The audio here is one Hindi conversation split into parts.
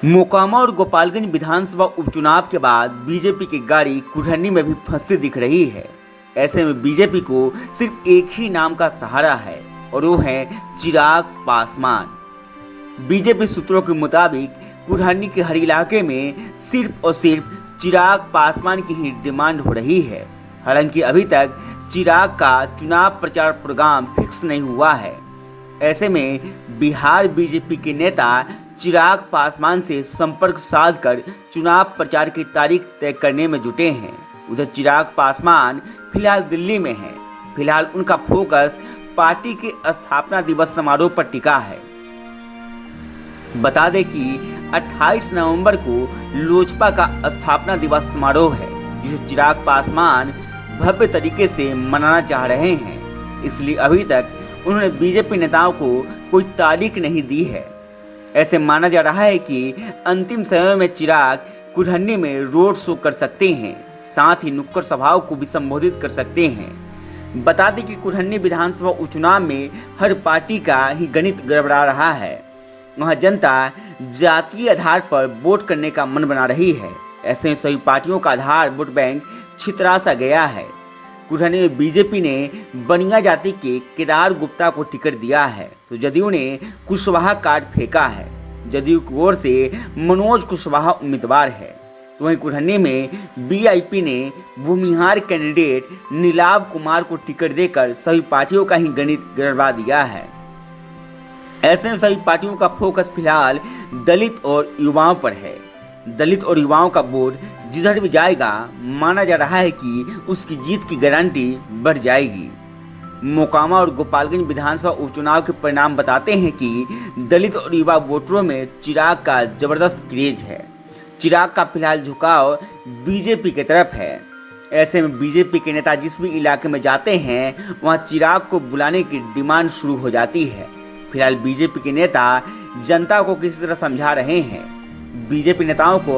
मोकामा और गोपालगंज विधानसभा उपचुनाव के बाद बीजेपी की गाड़ी कुल्हड़नी में भी फंसती दिख रही है। ऐसे में बीजेपी को सिर्फ एक ही नाम का सहारा है और वो है चिराग पासवान। बीजेपी सूत्रों के मुताबिक कुल्हड़नी के हर इलाके में सिर्फ और सिर्फ चिराग पासवान की ही डिमांड हो रही है। हालांकि अभी तक चिराग का चुनाव प्रचार प्रोग्राम फिक्स नहीं हुआ है। ऐसे में बिहार बीजेपी के नेता चिराग पासवान से संपर्क साधकर चुनाव प्रचार की तारीख तय करने में जुटे हैं। उधर चिराग पासवान फिलहाल दिल्ली में हैं। फिलहाल उनका फोकस पार्टी के स्थापना दिवस समारोह पर टिका है। बता दें कि 28 नवंबर को लोजपा का स्थापना दिवस समारोह है, जिसे चिराग पासवान भव्य तरीके से मनाना चाह रहे हैं। इसलिए अभी तक उन्होंने बीजेपी नेताओं को कोई तारीख नहीं दी है। ऐसे माना जा रहा है कि अंतिम समय में चिराग कुल्हड़नी में रोड शो कर सकते हैं, साथ ही नुक्कड़ सभाओं को भी संबोधित कर सकते हैं। बता दें कि कुल्हड़नी विधानसभा उपचुनाव में हर पार्टी का ही गणित गड़बड़ा रहा है। वहां जनता जातीय आधार पर वोट करने का मन बना रही है। ऐसे में सभी पार्टियों का आधार वोट बैंक छितरा सा गया है। कुल्हड़नी में बीजेपी ने बनिया जाति के केदार गुप्ता को टिकट दिया है, तो जदयू ने कुशवाहा कार्ड फेंका है। जदयू की ओर से मनोज कुशवाहा उम्मीदवार है, तो वहीं कुल्हड़नी में बीआईपी ने भूमिहार कैंडिडेट नीलाभ कुमार को टिकट देकर सभी पार्टियों का ही गणित गड़बड़ा दिया है। ऐसे में सभी पार्टियों का फोकस फिलहाल दलित और युवाओं पर है। दलित और युवाओं का वोट जिधर भी जाएगा, माना जा रहा है कि उसकी जीत की गारंटी बढ़ जाएगी। मोकामा और गोपालगंज विधानसभा उपचुनाव के परिणाम बताते हैं कि दलित और युवा वोटरों में चिराग का जबरदस्त क्रेज है। चिराग का फिलहाल झुकाव बीजेपी की तरफ है। ऐसे में बीजेपी के नेता जिस भी इलाके में जाते हैं, वहां चिराग को बुलाने की डिमांड शुरू हो जाती है। फिलहाल बीजेपी के नेता जनता को किसी तरह समझा रहे हैं। बीजेपी नेताओं को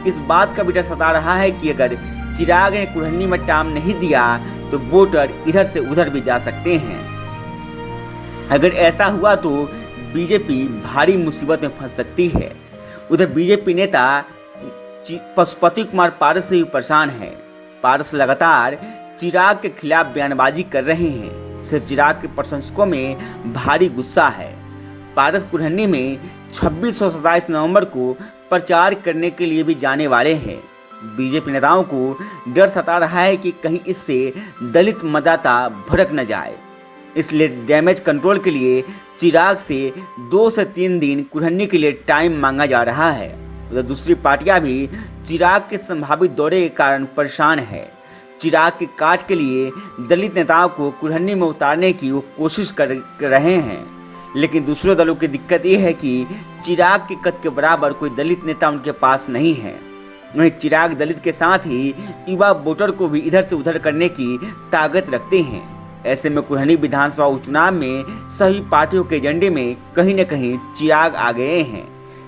इस बात का भी डर सता रहा है कि अगर चिराग ने कुल्हड़नी में टाइम नहीं दिया तो वोटर इधर से उधर भी जा सकते हैं। अगर ऐसा हुआ तो बीजेपी भारी मुसीबत में फंस सकती है। उधर बीजेपी नेता पशुपति कुमार पारस से भी परेशान है। पारस लगातार चिराग के खिलाफ बयानबाजी कर रहे हैं। इससे चिराग के प्रशंसकों में भारी गुस्सा है। पारस कुल्हड़नी में 26 और 27 नवंबर को प्रचार करने के लिए भी जाने वाले हैं। बीजेपी नेताओं को डर सता रहा है कि कहीं इससे दलित मतदाता भड़क न जाए। इसलिए डैमेज कंट्रोल के लिए चिराग से 2 से 3 दिन कुल्हड़नी के लिए टाइम मांगा जा रहा है। उधर दूसरी पार्टियां भी चिराग के संभावित दौरे के कारण परेशान है। चिराग के काट के लिए दलित नेताओं को कुल्हड़नी में उतारने की वो कोशिश कर रहे हैं, लेकिन दूसरे दलों की दिक्कत ये है कि चिराग के कद के बराबर कोई दलित नेता उनके पास नहीं है। वहीं चिराग दलित के साथ ही युवा वोटर को भी इधर से उधर करने की ताकत रखते हैं। ऐसे में कुल्हड़नी विधानसभा उपचुनाव में सभी पार्टियों के एजेंडे में कहीं न कहीं चिराग आ गए हैं।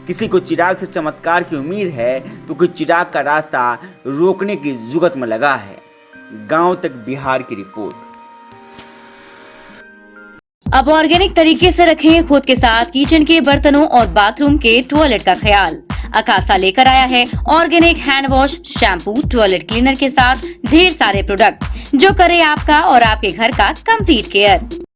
किसी को चिराग से चमत्कार की उम्मीद है तो कोई चिराग का रास्ता रोकने की जुगत में लगा है। गांव तक बिहार की रिपोर्ट। अब ऑर्गेनिक तरीके से रखें खुद के साथ किचन के बर्तनों और बाथरूम के टॉयलेट का ख्याल। अकासा लेकर आया है organic hand wash, shampoo, toilet cleaner के साथ ढेर सारे प्रोडक्ट जो करे आपका और आपके घर का कंप्लीट केयर।